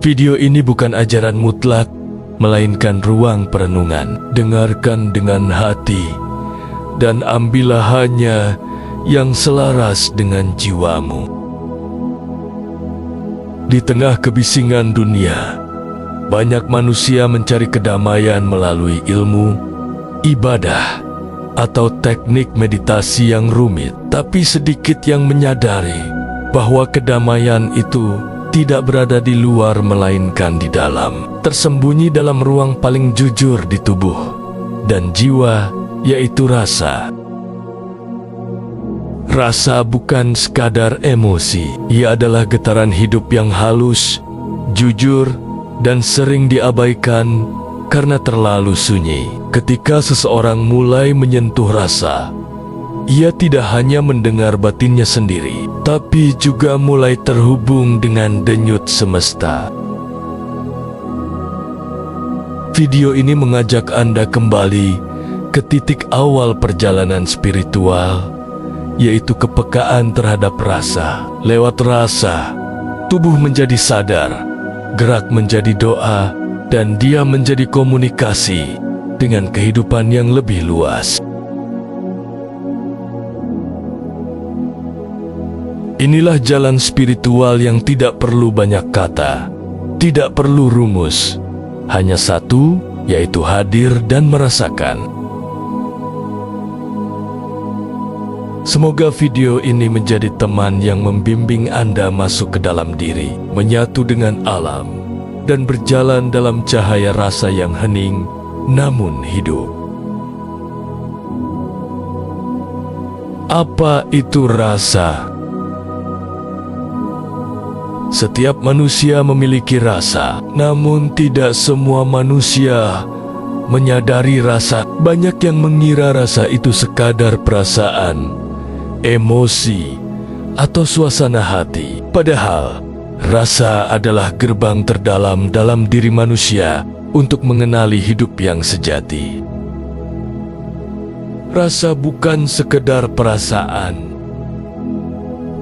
Video ini bukan ajaran mutlak, melainkan ruang perenungan. Dengarkan dengan hati, dan ambillah hanya yang selaras dengan jiwamu. Di tengah kebisingan dunia, banyak manusia mencari kedamaian melalui ilmu, ibadah, atau teknik meditasi yang rumit. Tapi sedikit yang menyadari bahwa kedamaian itu tidak berada di luar melainkan di dalam, tersembunyi dalam ruang paling jujur di tubuh dan jiwa, yaitu rasa. Rasa bukan sekadar emosi, ia adalah getaran hidup yang halus, jujur, dan sering diabaikan karena terlalu sunyi. Ketika seseorang mulai menyentuh rasa, ia tidak hanya mendengar batinnya sendiri, tapi juga mulai terhubung dengan denyut semesta. Video ini mengajak Anda kembali ke titik awal perjalanan spiritual, yaitu kepekaan terhadap rasa. Lewat rasa, tubuh menjadi sadar, gerak menjadi doa, dan dia menjadi komunikasi dengan kehidupan yang lebih luas. Inilah jalan spiritual yang tidak perlu banyak kata, tidak perlu rumus, hanya satu, yaitu hadir dan merasakan. Semoga video ini menjadi teman yang membimbing Anda masuk ke dalam diri, menyatu dengan alam, dan berjalan dalam cahaya rasa yang hening namun hidup. Apa itu rasa? Setiap manusia memiliki rasa, namun tidak semua manusia menyadari rasa. Banyak yang mengira rasa itu sekadar perasaan, emosi, atau suasana hati. Padahal, rasa adalah gerbang terdalam dalam diri manusia untuk mengenali hidup yang sejati. Rasa bukan sekedar perasaan.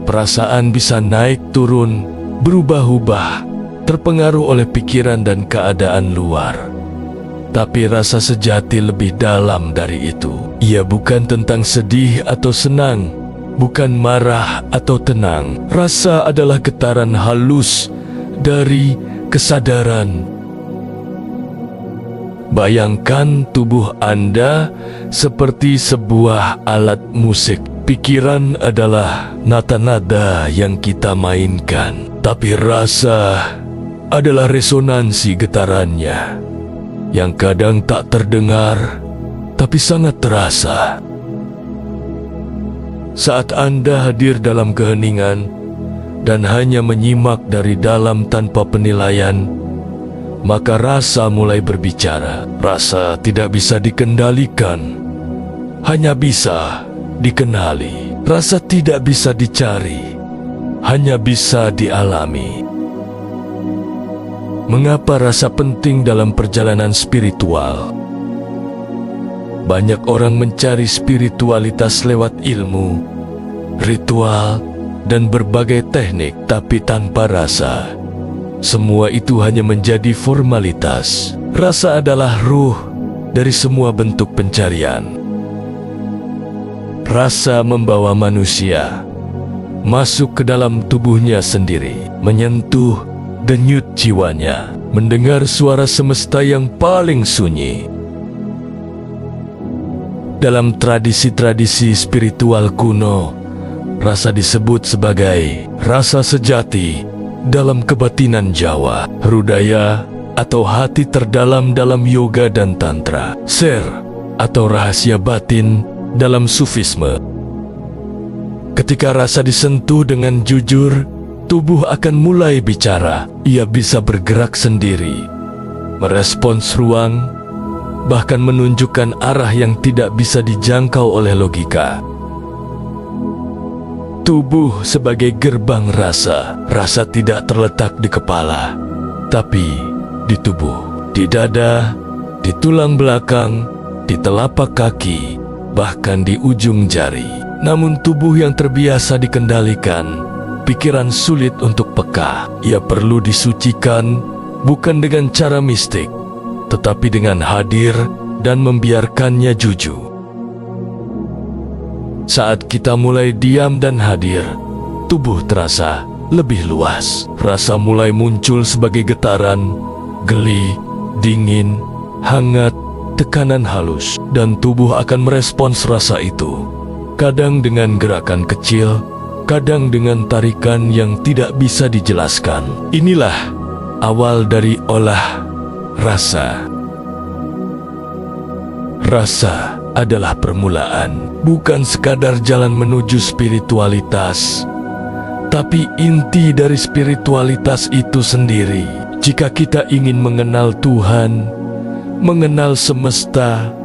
Perasaan bisa naik turun, berubah-ubah, terpengaruh oleh pikiran dan keadaan luar. Tapi rasa sejati lebih dalam dari itu. Ia bukan tentang sedih atau senang, bukan marah atau tenang. Rasa adalah getaran halus dari kesadaran. Bayangkan tubuh Anda seperti sebuah alat musik. Pikiran adalah nada-nada yang kita mainkan, tapi rasa adalah resonansi getarannya, yang kadang tak terdengar, tapi sangat terasa. Saat Anda hadir dalam keheningan dan hanya menyimak dari dalam tanpa penilaian, maka rasa mulai berbicara. Rasa tidak bisa dikendalikan, hanya bisa dikenali. Rasa tidak bisa dicari, hanya bisa dialami. Mengapa rasa penting dalam perjalanan spiritual? Banyak orang mencari spiritualitas lewat ilmu, ritual, dan berbagai teknik, tapi tanpa rasa. Semua itu hanya menjadi formalitas. Rasa adalah ruh dari semua bentuk pencarian. Rasa membawa manusia masuk ke dalam tubuhnya sendiri, menyentuh denyut jiwanya, mendengar suara semesta yang paling sunyi. Dalam tradisi-tradisi spiritual kuno, rasa disebut sebagai rasa sejati dalam kebatinan Jawa, Rudaya, atau hati terdalam dalam yoga dan tantra, ser, atau rahasia batin dalam sufisme. Ketika rasa disentuh dengan jujur, tubuh akan mulai bicara. Ia bisa bergerak sendiri, merespons ruang, bahkan menunjukkan arah yang tidak bisa dijangkau oleh logika. Tubuh sebagai gerbang rasa. Rasa tidak terletak di kepala, tapi di tubuh, di dada, di tulang belakang, di telapak kaki, bahkan di ujung jari. Namun tubuh yang terbiasa dikendalikan pikiran sulit untuk peka. Ia perlu disucikan, bukan dengan cara mistik, tetapi dengan hadir dan membiarkannya jujur. Saat kita mulai diam dan hadir, tubuh terasa lebih luas. Rasa mulai muncul sebagai getaran, geli, dingin, hangat, tekanan halus, dan tubuh akan merespons rasa itu. Kadang dengan gerakan kecil, kadang dengan tarikan yang tidak bisa dijelaskan. Inilah awal dari olah rasa. Rasa adalah permulaan, bukan sekadar jalan menuju spiritualitas, tapi inti dari spiritualitas itu sendiri. Jika kita ingin mengenal Tuhan, mengenal semesta,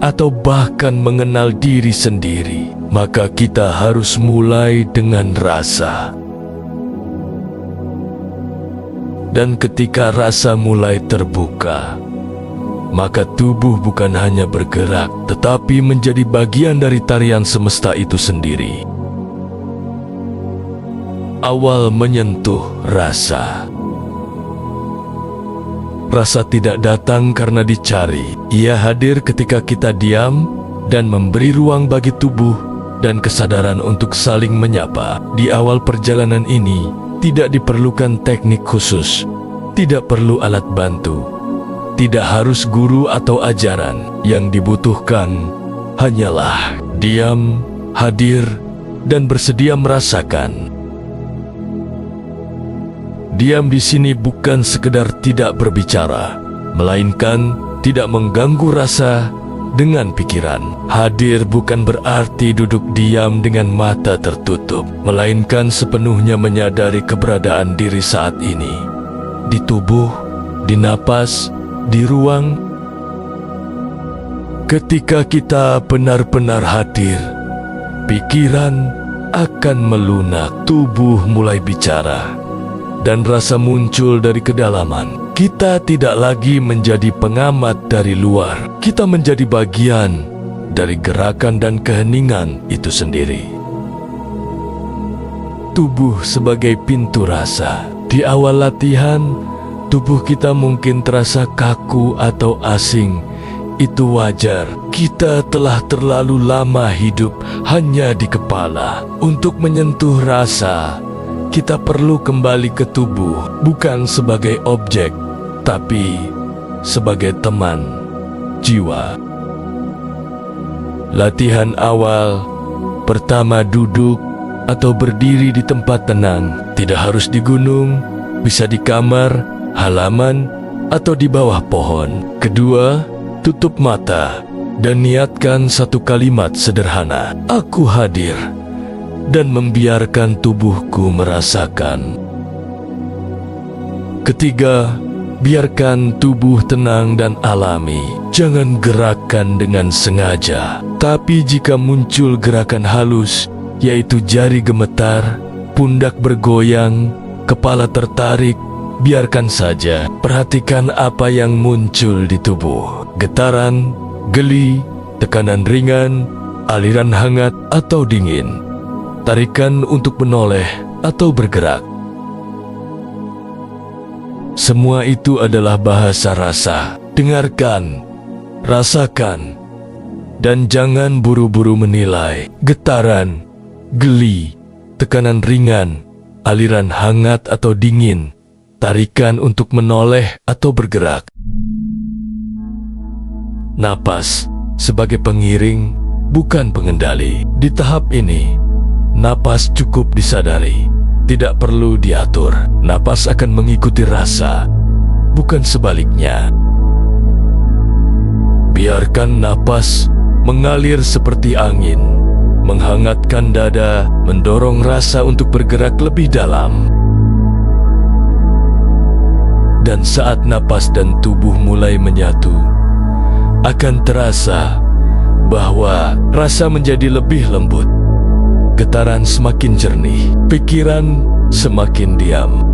atau bahkan mengenal diri sendiri, maka kita harus mulai dengan rasa. Dan ketika rasa mulai terbuka, maka tubuh bukan hanya bergerak, tetapi menjadi bagian dari tarian semesta itu sendiri. Awal menyentuh rasa. Rasa tidak datang karena dicari. Ia hadir ketika kita diam dan memberi ruang bagi tubuh dan kesadaran untuk saling menyapa. Di awal perjalanan ini, tidak diperlukan teknik khusus, tidak perlu alat bantu, tidak harus guru atau ajaran. Yang dibutuhkan hanyalah diam, hadir, dan bersedia merasakan. Diam di sini bukan sekedar tidak berbicara, melainkan tidak mengganggu rasa dengan pikiran. Hadir bukan berarti duduk diam dengan mata tertutup, melainkan sepenuhnya menyadari keberadaan diri saat ini. Di tubuh, di napas, di ruang. Ketika kita benar-benar hadir, pikiran akan melunak, tubuh mulai bicara, dan rasa muncul dari kedalaman. Kita tidak lagi menjadi pengamat dari luar. Kita menjadi bagian dari gerakan dan keheningan itu sendiri. Tubuh sebagai pintu rasa. Di awal latihan, tubuh kita mungkin terasa kaku atau asing. Itu wajar. Kita telah terlalu lama hidup hanya di kepala. Untuk menyentuh rasa, kita perlu kembali ke tubuh, bukan sebagai objek, tapi sebagai teman jiwa. Latihan awal, pertama duduk atau berdiri di tempat tenang. Tidak harus di gunung, bisa di kamar, halaman, atau di bawah pohon. Kedua, tutup mata dan niatkan satu kalimat sederhana. Aku hadir. Dan membiarkan tubuhku merasakan. Ketiga, biarkan tubuh tenang dan alami. Jangan gerakan dengan sengaja. Tapi jika muncul gerakan halus, yaitu jari gemetar, pundak bergoyang, kepala tertarik, biarkan saja. Perhatikan apa yang muncul di tubuh. Getaran, geli, tekanan ringan, aliran hangat atau dingin. Tarikan untuk menoleh atau bergerak. Semua itu adalah bahasa rasa. Dengarkan, rasakan, dan jangan buru-buru menilai. Getaran, geli, tekanan ringan, aliran hangat atau dingin. Tarikan untuk menoleh atau bergerak. Napas sebagai pengiring, bukan pengendali. Di tahap ini, napas cukup disadari, tidak perlu diatur. Napas akan mengikuti rasa, bukan sebaliknya. Biarkan napas mengalir seperti angin, menghangatkan dada, mendorong rasa untuk bergerak lebih dalam. Dan saat napas dan tubuh mulai menyatu, akan terasa bahwa rasa menjadi lebih lembut. Getaran semakin jernih, pikiran semakin diam.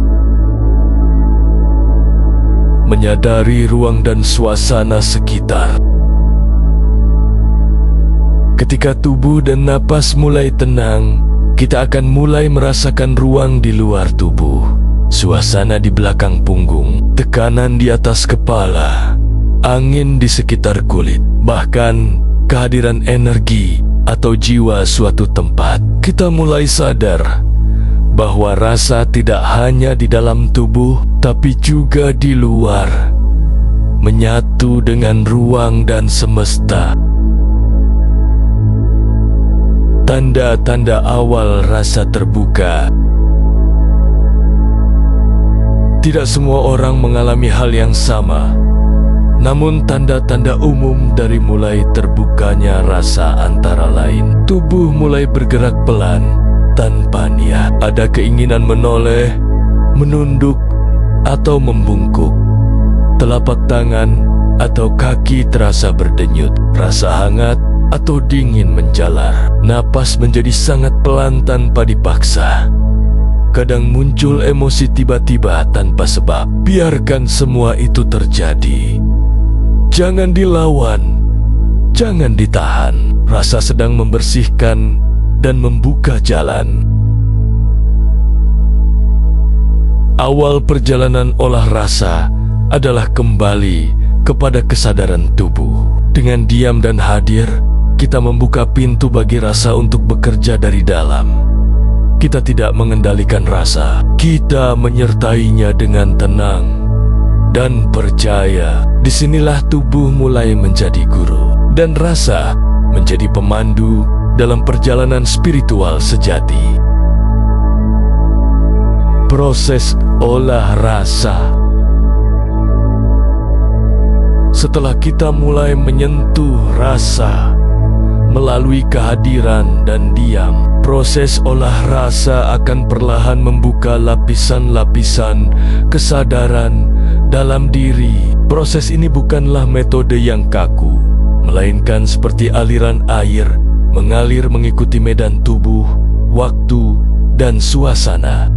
Menyadari ruang dan suasana sekitar. Ketika tubuh dan napas mulai tenang, kita akan mulai merasakan ruang di luar tubuh, suasana di belakang punggung, tekanan di atas kepala, angin di sekitar kulit, bahkan kehadiran energi atau jiwa suatu tempat. Kita mulai sadar bahwa rasa tidak hanya di dalam tubuh, tapi juga di luar, menyatu dengan ruang dan semesta. Tanda-tanda awal rasa terbuka. Tidak semua orang mengalami hal yang sama, namun tanda-tanda umum dari mulai terbukanya rasa antara lain: tubuh mulai bergerak pelan tanpa niat, ada keinginan menoleh, menunduk, atau membungkuk, telapak tangan atau kaki terasa berdenyut, rasa hangat atau dingin menjalar, napas menjadi sangat pelan tanpa dipaksa. Kadang muncul emosi tiba-tiba tanpa sebab. Biarkan semua itu terjadi. Jangan dilawan, jangan ditahan. Rasa sedang membersihkan dan membuka jalan. Awal perjalanan olah rasa adalah kembali kepada kesadaran tubuh. Dengan diam dan hadir, kita membuka pintu bagi rasa untuk bekerja dari dalam. Kita tidak mengendalikan rasa, kita menyertainya dengan tenang dan percaya. Disinilah tubuh mulai menjadi guru dan rasa menjadi pemandu dalam perjalanan spiritual sejati. Proses olah rasa. Setelah kita mulai menyentuh rasa melalui kehadiran dan diam, proses olah rasa akan perlahan membuka lapisan-lapisan kesadaran dalam diri. Proses ini bukanlah metode yang kaku, melainkan seperti aliran air mengalir mengikuti medan tubuh, waktu, dan suasana.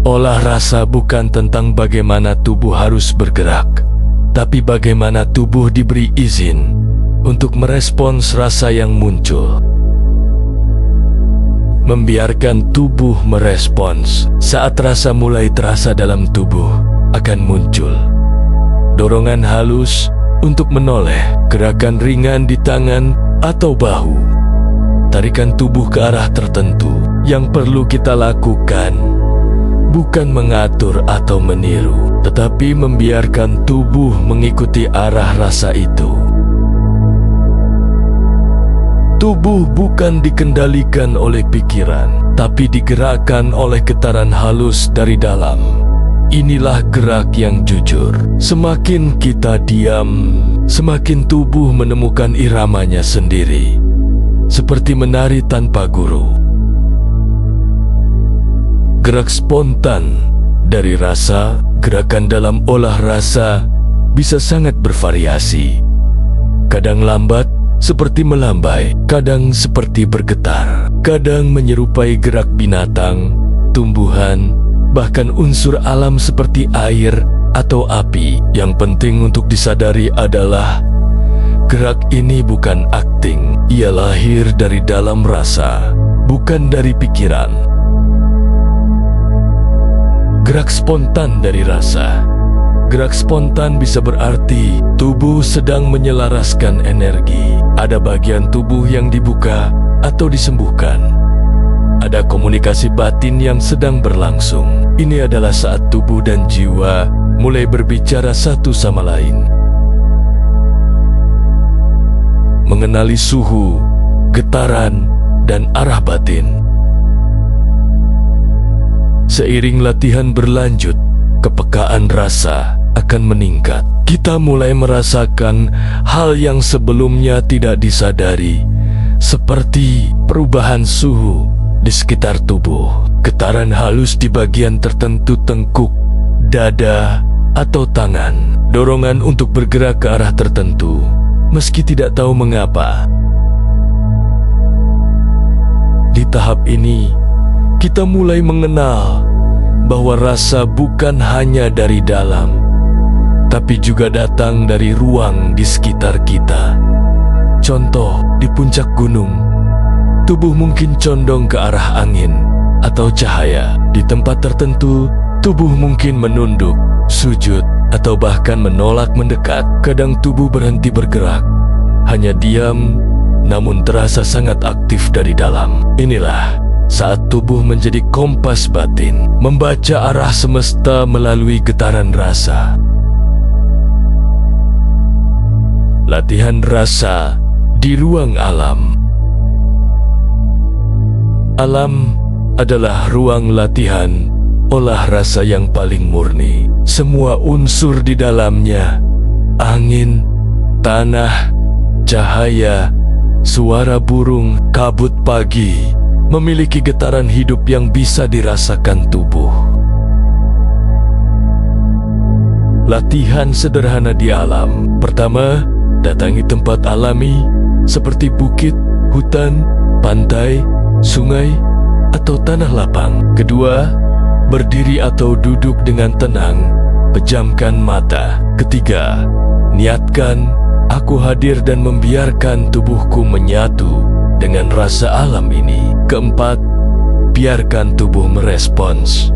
Olah rasa bukan tentang bagaimana tubuh harus bergerak, tapi bagaimana tubuh diberi izin untuk merespons rasa yang muncul. Membiarkan tubuh merespons. Saat rasa mulai terasa dalam tubuh, akan muncul dorongan halus untuk menoleh, gerakan ringan di tangan atau bahu, tarikan tubuh ke arah tertentu. Yang perlu kita lakukan bukan mengatur atau meniru, tetapi membiarkan tubuh mengikuti arah rasa itu. Tubuh bukan dikendalikan oleh pikiran, tapi digerakkan oleh getaran halus dari dalam. Inilah gerak yang jujur. Semakin kita diam, semakin tubuh menemukan iramanya sendiri, seperti menari tanpa guru. Gerak spontan dari rasa. Gerakan dalam olah rasa bisa sangat bervariasi. Kadang lambat seperti melambai, kadang seperti bergetar, kadang menyerupai gerak binatang, tumbuhan, bahkan unsur alam seperti air atau api. Yang penting untuk disadari adalah gerak ini bukan akting. Ia lahir dari dalam rasa, bukan dari pikiran. Gerak spontan dari rasa. Gerak spontan bisa berarti tubuh sedang menyelaraskan energi. Ada bagian tubuh yang dibuka atau disembuhkan. Ada komunikasi batin yang sedang berlangsung. Ini adalah saat tubuh dan jiwa mulai berbicara satu sama lain. Mengenali suhu, getaran, dan arah batin. Seiring latihan berlanjut, kepekaan rasa akan meningkat. Kita mulai merasakan hal yang sebelumnya tidak disadari, seperti perubahan suhu di sekitar tubuh, getaran halus di bagian tertentu tengkuk, dada, atau tangan, dorongan untuk bergerak ke arah tertentu, meski tidak tahu mengapa. Di tahap ini, kita mulai mengenal bahwa rasa bukan hanya dari dalam, tapi juga datang dari ruang di sekitar kita. contoh di puncak gunung, tubuh mungkin condong ke arah angin atau cahaya. Di tempat tertentu, tubuh mungkin menunduk, sujud, atau bahkan menolak mendekat. Kadang tubuh berhenti bergerak, hanya diam, namun terasa sangat aktif dari dalam. Inilah saat tubuh menjadi kompas batin, membaca arah semesta melalui getaran rasa. Latihan rasa di ruang alam. Alam adalah ruang latihan olah rasa yang paling murni. Semua unsur di dalamnya, angin, tanah, cahaya, suara burung, kabut pagi, memiliki getaran hidup yang bisa dirasakan tubuh. Latihan sederhana di alam. Pertama, datangi tempat alami seperti bukit, hutan, pantai, sungai, atau tanah lapang. Kedua, berdiri atau duduk dengan tenang, pejamkan mata. Ketiga, niatkan, aku hadir dan membiarkan tubuhku menyatu dengan rasa alam ini. Keempat, biarkan tubuh merespons.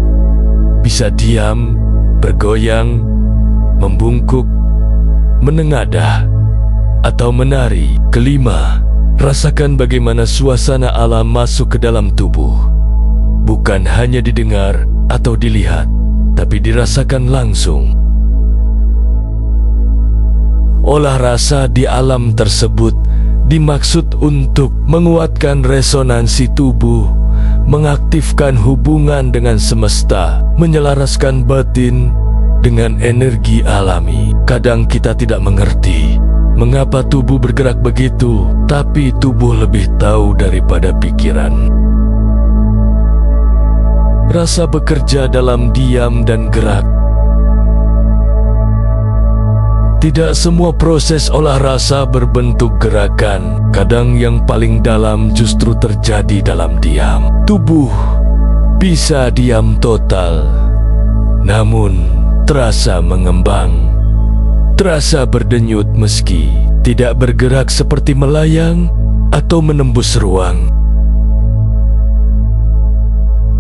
Bisa diam, bergoyang, membungkuk, menengadah, atau menari. Kelima, rasakan bagaimana suasana alam masuk ke dalam tubuh. Bukan hanya didengar atau dilihat, tapi dirasakan langsung. Olah rasa di alam tersebut dimaksud untuk menguatkan resonansi tubuh, mengaktifkan hubungan dengan semesta, menyelaraskan batin dengan energi alami. Kadang kita tidak mengerti mengapa tubuh bergerak begitu, tapi tubuh lebih tahu daripada pikiran. Rasa bekerja dalam diam dan gerak. Tidak semua proses olah rasa berbentuk gerakan. Kadang yang paling dalam justru terjadi dalam diam. Tubuh bisa diam total, namun terasa mengembang, terasa berdenyut meski tidak bergerak seperti melayang atau menembus ruang.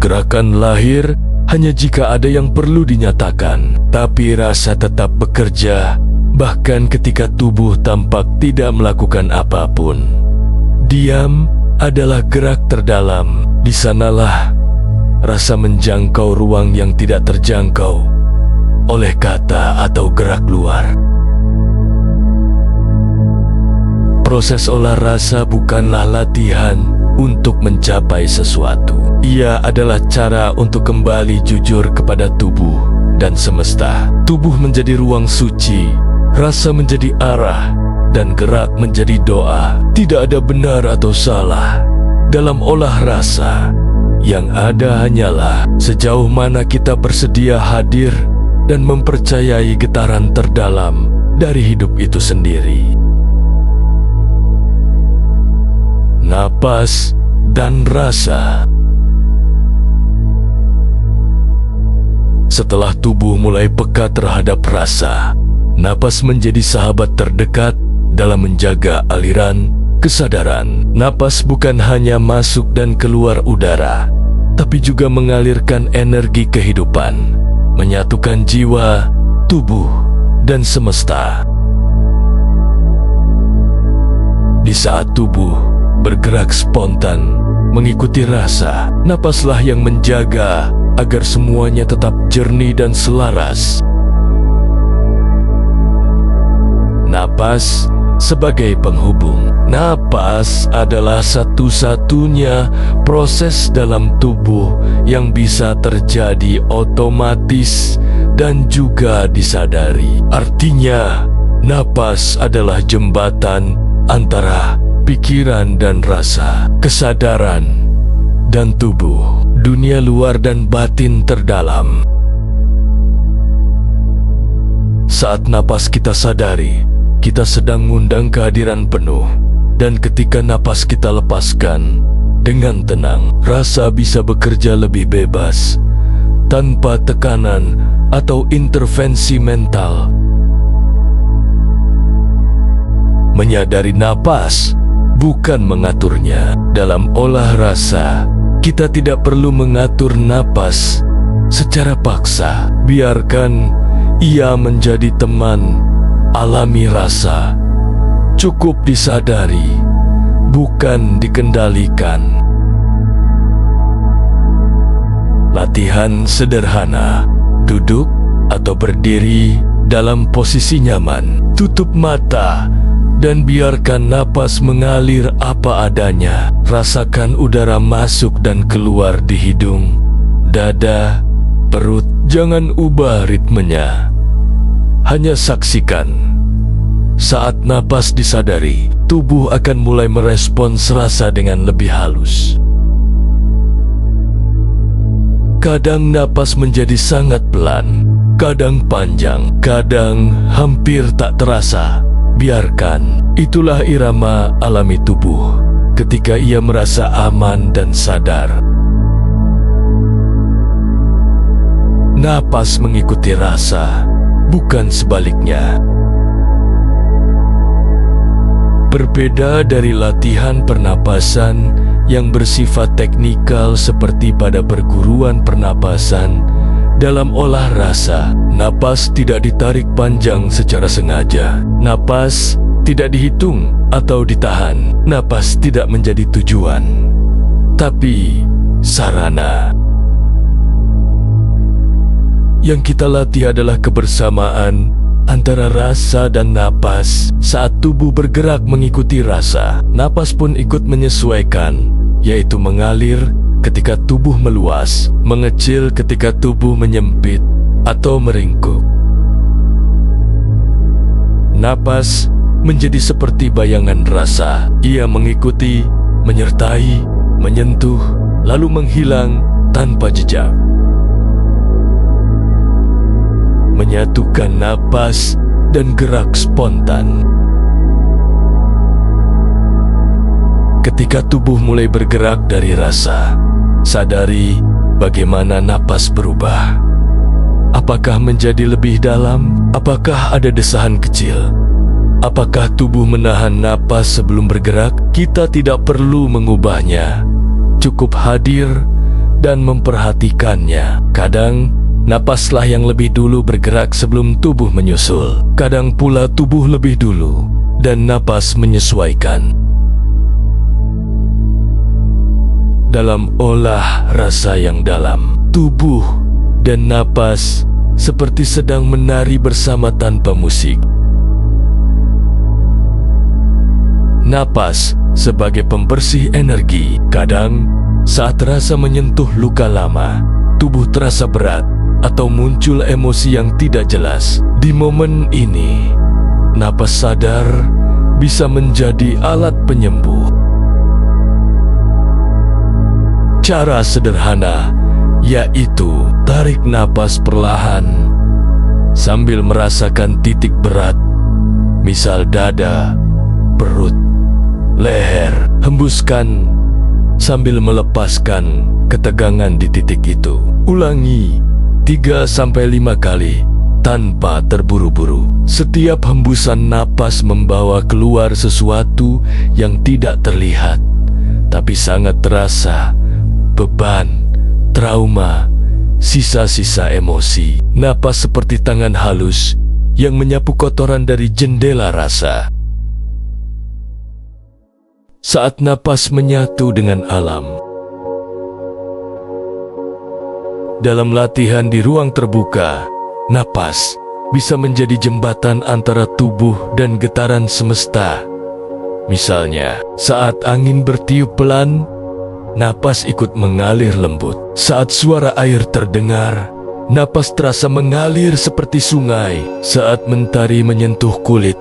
Gerakan lahir hanya jika ada yang perlu dinyatakan, tapi rasa tetap bekerja bahkan ketika tubuh tampak tidak melakukan apapun. Diam adalah gerak terdalam. Di sanalah rasa menjangkau ruang yang tidak terjangkau oleh kata atau gerak luar. Proses olah rasa bukanlah latihan untuk mencapai sesuatu. Ia adalah cara untuk kembali jujur kepada tubuh dan semesta. Tubuh menjadi ruang suci, rasa menjadi arah, dan gerak menjadi doa. Tidak ada benar atau salah dalam olah rasa. Yang ada hanyalah sejauh mana kita bersedia hadir dan mempercayai getaran terdalam dari hidup itu sendiri. Napas dan rasa. Setelah tubuh mulai peka terhadap rasa, napas menjadi sahabat terdekat dalam menjaga aliran kesadaran. Napas bukan hanya masuk dan keluar udara, tapi juga mengalirkan energi kehidupan, menyatukan jiwa, tubuh, dan semesta. Di saat tubuh bergerak spontan, mengikuti rasa, napaslah yang menjaga agar semuanya tetap jernih dan selaras. Napas sebagai penghubung. Napas adalah satu-satunya proses dalam tubuh yang bisa terjadi otomatis dan juga disadari. Artinya, napas adalah jembatan antara pikiran dan rasa, kesadaran dan tubuh, dunia luar dan batin terdalam. Saat napas kita sadari, kita sedang mengundang kehadiran penuh, dan ketika napas kita lepaskan dengan tenang, rasa bisa bekerja lebih bebas, tanpa tekanan atau intervensi mental. Menyadari napas, bukan mengaturnya. Dalam olah rasa, kita tidak perlu mengatur napas secara paksa. Biarkan ia menjadi teman alami rasa. Cukup disadari, bukan dikendalikan. Latihan sederhana: duduk atau berdiri dalam posisi nyaman. Tutup mata dan biarkan napas mengalir apa adanya. Rasakan udara masuk dan keluar di hidung, dada, perut. Jangan ubah ritmenya. Hanya saksikan. Saat napas disadari, tubuh akan mulai merespons rasa dengan lebih halus. Kadang napas menjadi sangat pelan, kadang panjang, kadang hampir tak terasa. Biarkan, itulah irama alami tubuh ketika ia merasa aman dan sadar. Napas mengikuti rasa, bukan sebaliknya. Berbeda dari latihan pernapasan yang bersifat teknikal seperti pada perguruan pernapasan, dalam olah rasa, napas tidak ditarik panjang secara sengaja. Napas tidak dihitung atau ditahan. Napas tidak menjadi tujuan, tapi sarana. Yang kita latih adalah kebersamaan antara rasa dan napas. Saat tubuh bergerak mengikuti rasa, napas pun ikut menyesuaikan, yaitu mengalir ketika tubuh meluas, mengecil ketika tubuh menyempit atau meringkuk. Napas menjadi seperti bayangan rasa. Ia mengikuti, menyertai, menyentuh, lalu menghilang tanpa jejak. Menyatukan napas dan gerak spontan. Ketika tubuh mulai bergerak dari rasa, sadari bagaimana napas berubah. Apakah menjadi lebih dalam? Apakah ada desahan kecil? Apakah tubuh menahan napas sebelum bergerak? Kita tidak perlu mengubahnya. Cukup hadir dan memperhatikannya. Kadang napaslah yang lebih dulu bergerak sebelum tubuh menyusul. Kadang pula tubuh lebih dulu dan napas menyesuaikan. Dalam olah rasa yang dalam, tubuh dan napas seperti sedang menari bersama tanpa musik. Napas sebagai pembersih energi. Kadang saat rasa menyentuh luka lama, tubuh terasa berat atau muncul emosi yang tidak jelas. Di momen ini, napas sadar bisa menjadi alat penyembuh. Cara sederhana yaitu tarik napas perlahan sambil merasakan titik berat, misal dada, perut, leher. Hembuskan sambil melepaskan ketegangan di titik itu. Ulangi 3-5 kali tanpa terburu-buru. Setiap hembusan napas membawa keluar sesuatu yang tidak terlihat, tapi sangat terasa. Beban, trauma, sisa-sisa emosi. Napas seperti tangan halus yang menyapu kotoran dari jendela rasa. Saat napas menyatu dengan alam. Dalam latihan di ruang terbuka, napas bisa menjadi jembatan antara tubuh dan getaran semesta. Misalnya, saat angin bertiup pelan, napas ikut mengalir lembut. Saat suara air terdengar, napas terasa mengalir seperti sungai. Saat mentari menyentuh kulit,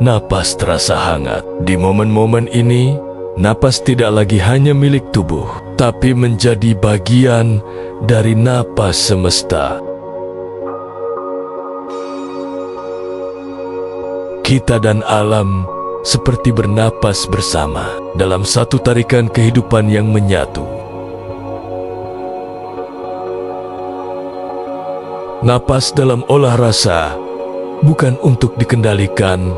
napas terasa hangat. Di momen-momen ini, napas tidak lagi hanya milik tubuh, tapi menjadi bagian dari napas semesta. Kita dan alam seperti bernapas bersama dalam satu tarikan kehidupan yang menyatu. Napas dalam olah rasa bukan untuk dikendalikan,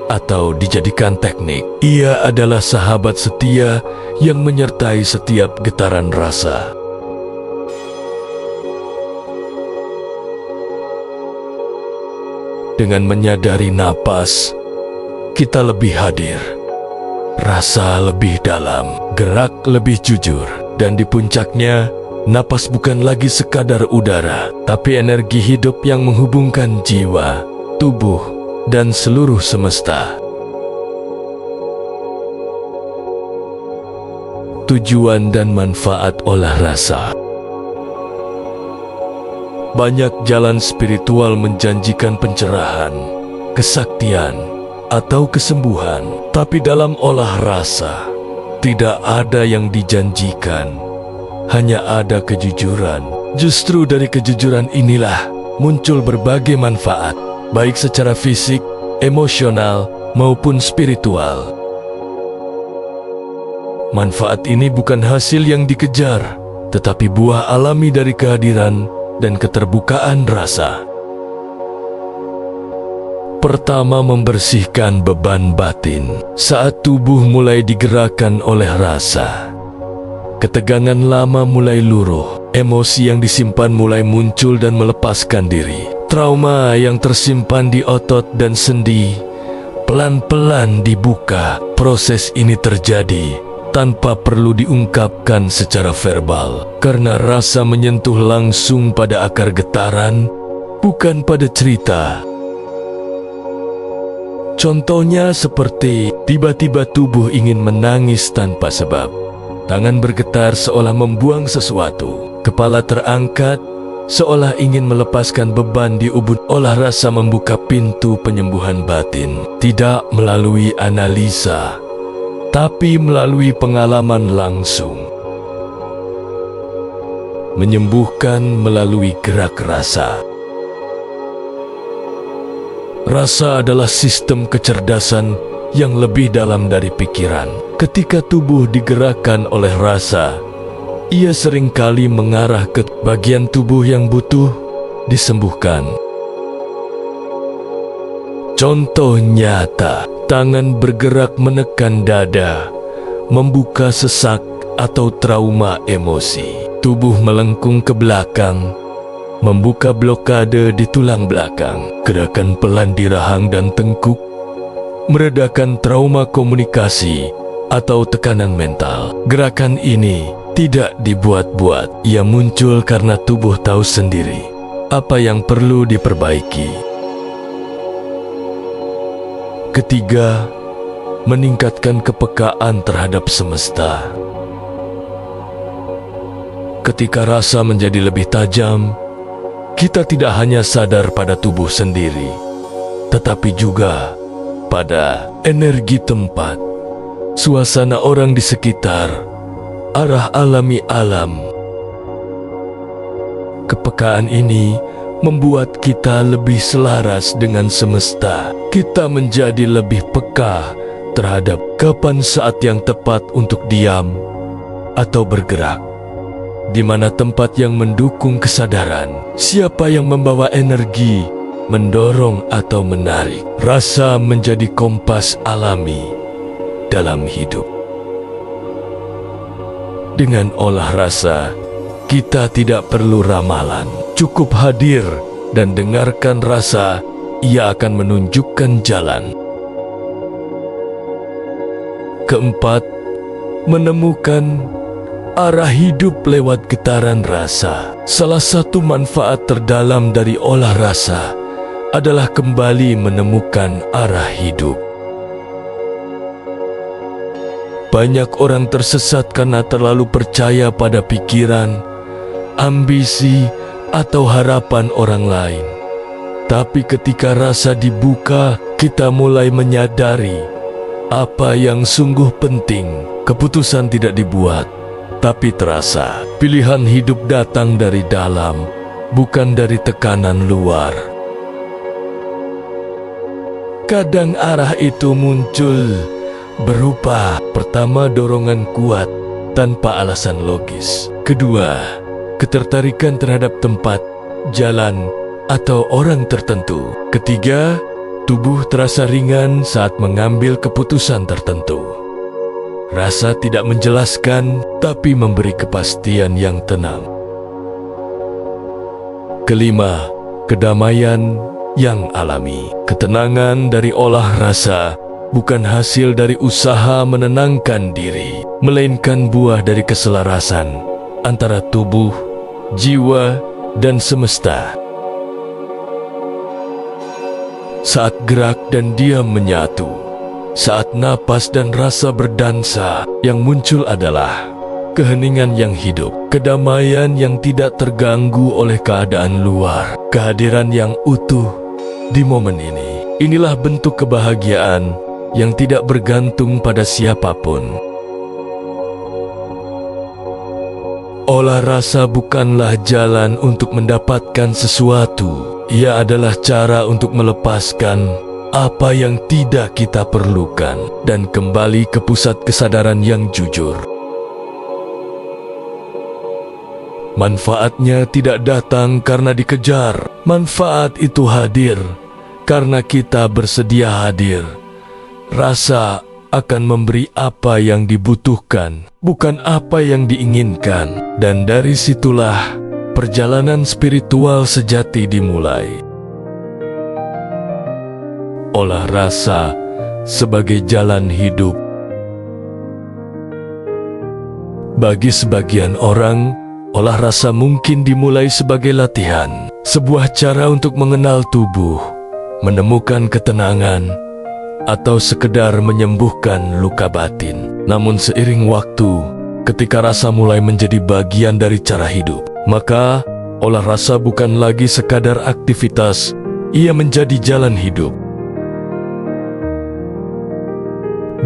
atau dijadikan teknik. Ia adalah sahabat setia yang menyertai setiap getaran rasa. Dengan menyadari napas, kita lebih hadir. Rasa lebih dalam, gerak lebih jujur, dan di puncaknya, napas bukan lagi sekadar udara, tapi energi hidup yang menghubungkan jiwa, tubuh, dan seluruh semesta. Tujuan dan manfaat olah rasa. Banyak jalan spiritual menjanjikan pencerahan, kesaktian, atau kesembuhan, tapi dalam olah rasa tidak ada yang dijanjikan, hanya ada kejujuran. Justru dari kejujuran inilah muncul berbagai manfaat, baik secara fisik, emosional, maupun spiritual. Manfaat ini bukan hasil yang dikejar, tetapi buah alami dari kehadiran dan keterbukaan rasa. Pertama, membersihkan beban batin. Saat tubuh mulai digerakkan oleh rasa, ketegangan lama mulai luruh, emosi yang disimpan mulai muncul dan melepaskan diri. Trauma yang tersimpan di otot dan sendi pelan-pelan dibuka. Proses ini terjadi tanpa perlu diungkapkan secara verbal, karena rasa menyentuh langsung pada akar getaran, bukan pada cerita. Contohnya seperti tiba-tiba tubuh ingin menangis tanpa sebab. Tangan bergetar seolah membuang sesuatu. Kepala terangkat seolah ingin melepaskan beban di ubun. Olah rasa membuka pintu penyembuhan batin. Tidak melalui analisa, tapi melalui pengalaman langsung. Menyembuhkan melalui gerak rasa. Rasa adalah sistem kecerdasan yang lebih dalam dari pikiran. Ketika tubuh digerakkan oleh rasa, ia seringkali mengarah ke bagian tubuh yang butuh disembuhkan. Contoh nyata, tangan bergerak menekan dada, membuka sesak atau trauma emosi. Tubuh melengkung ke belakang, membuka blokade di tulang belakang. Gerakan pelan di rahang dan tengkuk meredakan trauma komunikasi atau tekanan mental. Gerakan ini tidak dibuat-buat. Ia muncul karena tubuh tahu sendiri apa yang perlu diperbaiki. Ketiga, meningkatkan kepekaan terhadap semesta. Ketika rasa menjadi lebih tajam, kita tidak hanya sadar pada tubuh sendiri, tetapi juga pada energi tempat, suasana orang di sekitar, arah alami alam. Kepekaan ini membuat kita lebih selaras dengan semesta. Kita menjadi lebih peka terhadap kapan saat yang tepat untuk diam atau bergerak. Di mana tempat yang mendukung kesadaran, siapa yang membawa energi, mendorong atau menarik. Rasa menjadi kompas alami dalam hidup. Dengan olah rasa, kita tidak perlu ramalan, cukup hadir dan dengarkan rasa, ia akan menunjukkan jalan. Keempat, menemukan arah hidup lewat getaran rasa. Salah satu manfaat terdalam dari olah rasa adalah kembali menemukan arah hidup. Banyak orang tersesat karena terlalu percaya pada pikiran, ambisi, atau harapan orang lain. Tapi ketika rasa dibuka, kita mulai menyadari apa yang sungguh penting. Keputusan tidak dibuat, tapi terasa. Pilihan hidup datang dari dalam, bukan dari tekanan luar. Kadang arah itu muncul berupa, pertama, dorongan kuat tanpa alasan logis. Kedua, ketertarikan terhadap tempat, jalan, atau orang tertentu. Ketiga, Tubuh terasa ringan saat mengambil keputusan tertentu. Rasa tidak menjelaskan, tapi memberi kepastian yang tenang. Kelima, kedamaian yang alami. Ketenangan dari olah rasa bukan hasil dari usaha menenangkan diri, melainkan buah dari keselarasan antara tubuh, jiwa, dan semesta. Saat gerak dan diam menyatu, saat napas dan rasa berdansa, yang muncul adalah keheningan yang hidup, kedamaian yang tidak terganggu oleh keadaan luar, kehadiran yang utuh di momen ini. Inilah bentuk kebahagiaan yang tidak bergantung pada siapapun. Olah rasa bukanlah jalan untuk mendapatkan sesuatu. Ia adalah cara untuk melepaskan apa yang tidak kita perlukan dan kembali ke pusat kesadaran yang jujur. Manfaatnya tidak datang karena dikejar. Manfaat itu hadir karena kita bersedia hadir. Rasa akan memberi apa yang dibutuhkan, bukan apa yang diinginkan. Dan dari situlah perjalanan spiritual sejati dimulai. Olah rasa sebagai jalan hidup. Bagi sebagian orang, olah rasa mungkin dimulai sebagai latihan, sebuah cara untuk mengenal tubuh, menemukan ketenangan, atau sekedar menyembuhkan luka batin. Namun seiring waktu, ketika rasa mulai menjadi bagian dari cara hidup, maka olah rasa bukan lagi sekadar aktivitas, ia menjadi jalan hidup.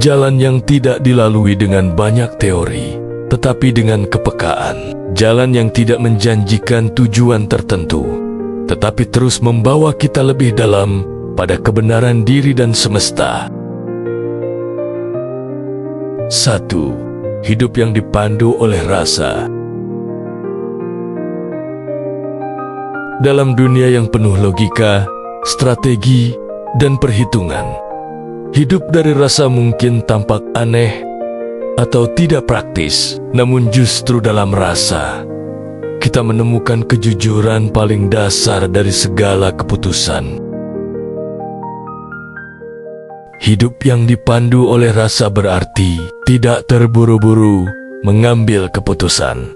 Jalan yang tidak dilalui dengan banyak teori, tetapi dengan kepekaan. Jalan yang tidak menjanjikan tujuan tertentu, tetapi terus membawa kita lebih dalam pada kebenaran diri dan semesta. 1. Hidup yang dipandu oleh rasa. Dalam dunia yang penuh logika, strategi, dan perhitungan, hidup dari rasa mungkin tampak aneh atau tidak praktis. Namun justru dalam rasa, kita menemukan kejujuran paling dasar dari segala keputusan. Hidup yang dipandu oleh rasa berarti tidak terburu-buru mengambil keputusan,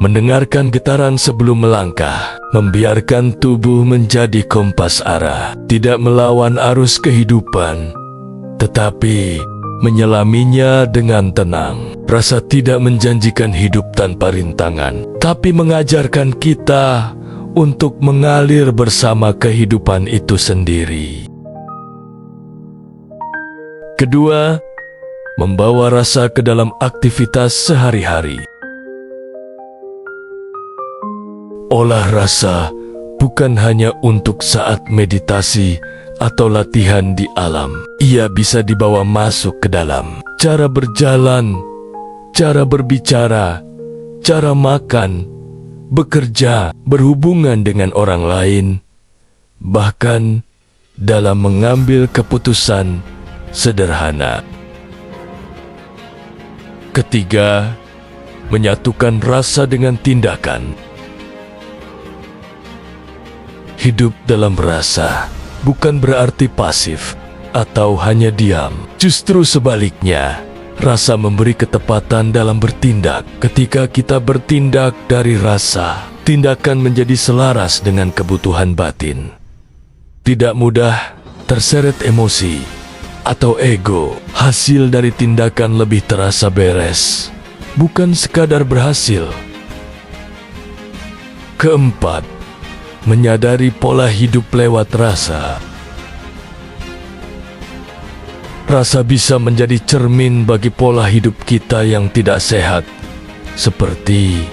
mendengarkan getaran sebelum melangkah, membiarkan tubuh menjadi kompas arah, tidak melawan arus kehidupan, tetapi menyelaminya dengan tenang. Rasa tidak menjanjikan hidup tanpa rintangan, tapi mengajarkan kita untuk mengalir bersama kehidupan itu sendiri. Kedua, membawa rasa ke dalam aktivitas sehari-hari. Olah rasa bukan hanya untuk saat meditasi atau latihan di alam. Ia bisa dibawa masuk ke dalam cara berjalan, cara berbicara, cara makan, bekerja, berhubungan dengan orang lain, bahkan dalam mengambil keputusan sederhana. Ketiga, menyatukan rasa dengan tindakan. Hidup dalam rasa bukan berarti pasif atau hanya diam. Justru sebaliknya, rasa memberi ketepatan dalam bertindak. Ketika kita bertindak dari rasa, tindakan menjadi selaras dengan kebutuhan batin. Tidak mudah terseret emosi atau ego. Hasil dari tindakan lebih terasa beres, bukan sekadar berhasil. Keempat, menyadari pola hidup lewat rasa. Rasa bisa menjadi cermin bagi pola hidup kita yang tidak sehat, seperti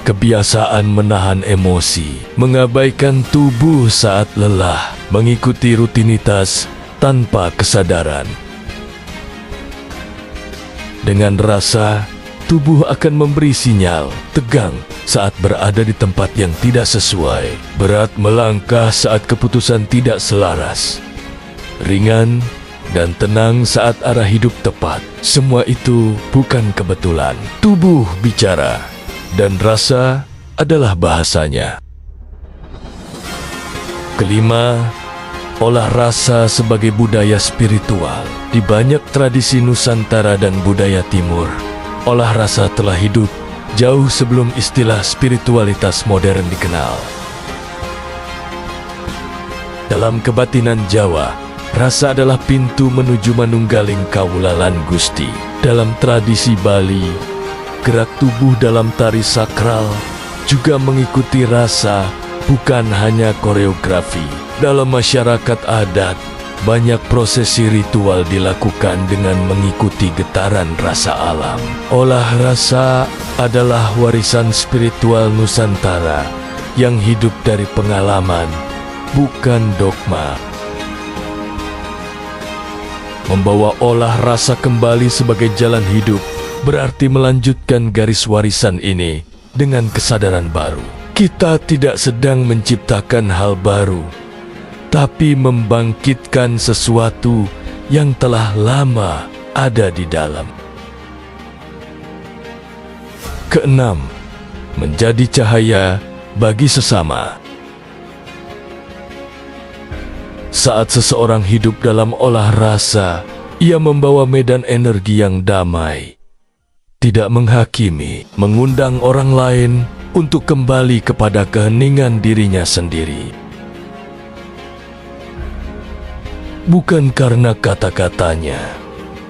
kebiasaan menahan emosi, mengabaikan tubuh saat lelah, mengikuti rutinitas tanpa kesadaran. Dengan rasa, tubuh akan memberi sinyal tegang saat berada di tempat yang tidak sesuai, berat melangkah saat keputusan tidak selaras, ringan, dan tenang saat arah hidup tepat. Semua itu bukan kebetulan. Tubuh bicara, dan rasa adalah bahasanya. Kelima, olah rasa sebagai budaya spiritual. Di banyak tradisi Nusantara dan budaya Timur, olah rasa telah hidup jauh sebelum istilah spiritualitas modern dikenal. Dalam kebatinan Jawa, rasa adalah pintu menuju manunggaling kawulalan Gusti. Dalam tradisi Bali, gerak tubuh dalam tari sakral juga mengikuti rasa, bukan hanya koreografi. Dalam masyarakat adat, banyak prosesi ritual dilakukan dengan mengikuti getaran rasa alam. Olah rasa adalah warisan spiritual Nusantara yang hidup dari pengalaman, bukan dogma. Membawa olah rasa kembali sebagai jalan hidup berarti melanjutkan garis warisan ini dengan kesadaran baru. Kita tidak sedang menciptakan hal baru, tapi membangkitkan sesuatu yang telah lama ada di dalam. Keenam, menjadi cahaya bagi sesama. Saat seseorang hidup dalam olah rasa, ia membawa medan energi yang damai, tidak menghakimi, mengundang orang lain untuk kembali kepada keheningan dirinya sendiri. Bukan karena kata-katanya,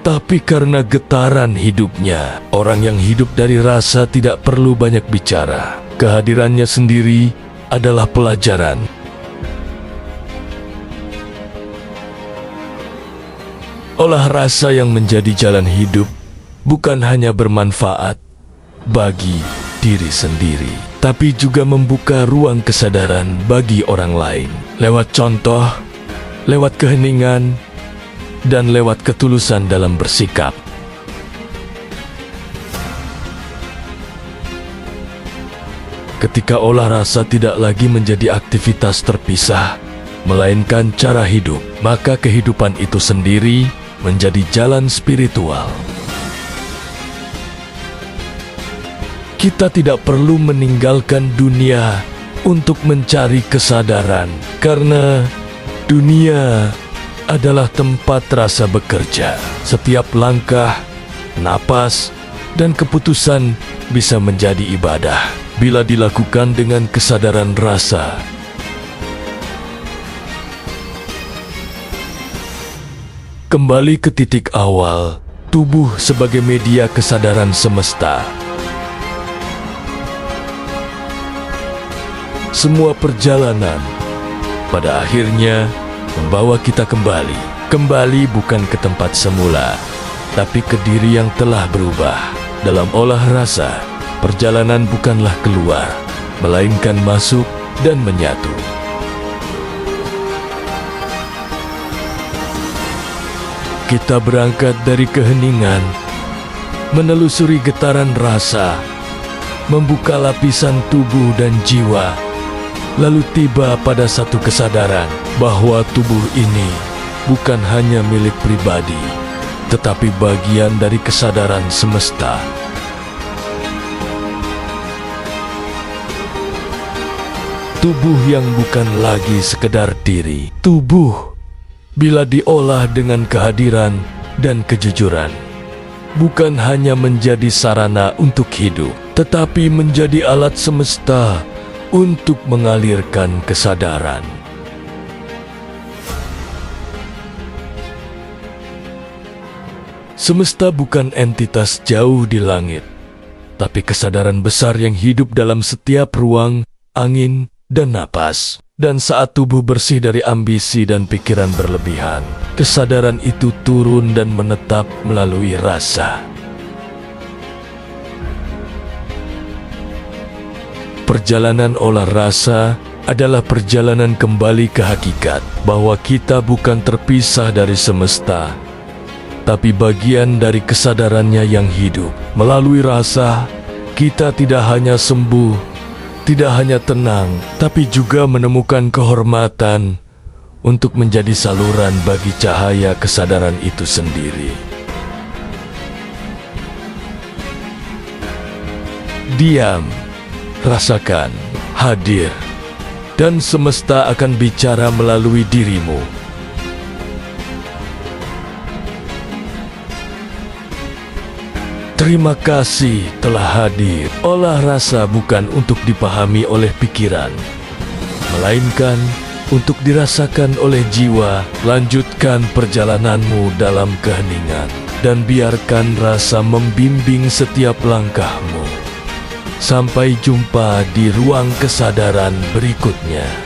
tapi karena getaran hidupnya. Orang yang hidup dari rasa tidak perlu banyak bicara. Kehadirannya sendiri adalah pelajaran. Olah rasa yang menjadi jalan hidup bukan hanya bermanfaat bagi diri sendiri, tapi juga membuka ruang kesadaran bagi orang lain. Lewat contoh, lewat keheningan, dan lewat ketulusan dalam bersikap. Ketika olah rasa tidak lagi menjadi aktivitas terpisah, melainkan cara hidup, maka kehidupan itu sendiri menjadi jalan spiritual. Kita tidak perlu meninggalkan dunia untuk mencari kesadaran, karena dunia adalah tempat rasa bekerja. Setiap langkah, napas, dan keputusan bisa menjadi ibadah bila dilakukan dengan kesadaran rasa. Kembali ke titik awal, tubuh sebagai media kesadaran semesta. Semua perjalanan pada akhirnya membawa kita kembali. Kembali bukan ke tempat semula, tapi ke diri yang telah berubah. Dalam olah rasa, perjalanan bukanlah keluar, melainkan masuk dan menyatu. Kita berangkat dari keheningan, menelusuri getaran rasa, membuka lapisan tubuh dan jiwa, lalu tiba pada satu kesadaran bahwa tubuh ini bukan hanya milik pribadi, tetapi bagian dari kesadaran semesta. Tubuh yang bukan lagi sekedar diri. Tubuh, bila diolah dengan kehadiran dan kejujuran, bukan hanya menjadi sarana untuk hidup, tetapi menjadi alat semesta untuk mengalirkan kesadaran. Semesta bukan entitas jauh di langit, tapi kesadaran besar yang hidup dalam setiap ruang, angin, dan napas. Dan saat tubuh bersih dari ambisi dan pikiran berlebihan, kesadaran itu turun dan menetap melalui rasa. Perjalanan olah rasa adalah perjalanan kembali ke hakikat, bahwa kita bukan terpisah dari semesta, tapi bagian dari kesadarannya yang hidup. Melalui rasa, kita tidak hanya sembuh, tidak hanya tenang, tapi juga menemukan kehormatan untuk menjadi saluran bagi cahaya kesadaran itu sendiri. Diam, rasakan, hadir, dan semesta akan bicara melalui dirimu. Terima kasih telah hadir. Olah rasa bukan untuk dipahami oleh pikiran, melainkan untuk dirasakan oleh jiwa. Lanjutkan perjalananmu dalam keheningan, dan biarkan rasa membimbing setiap langkahmu. Sampai jumpa di ruang kesadaran berikutnya.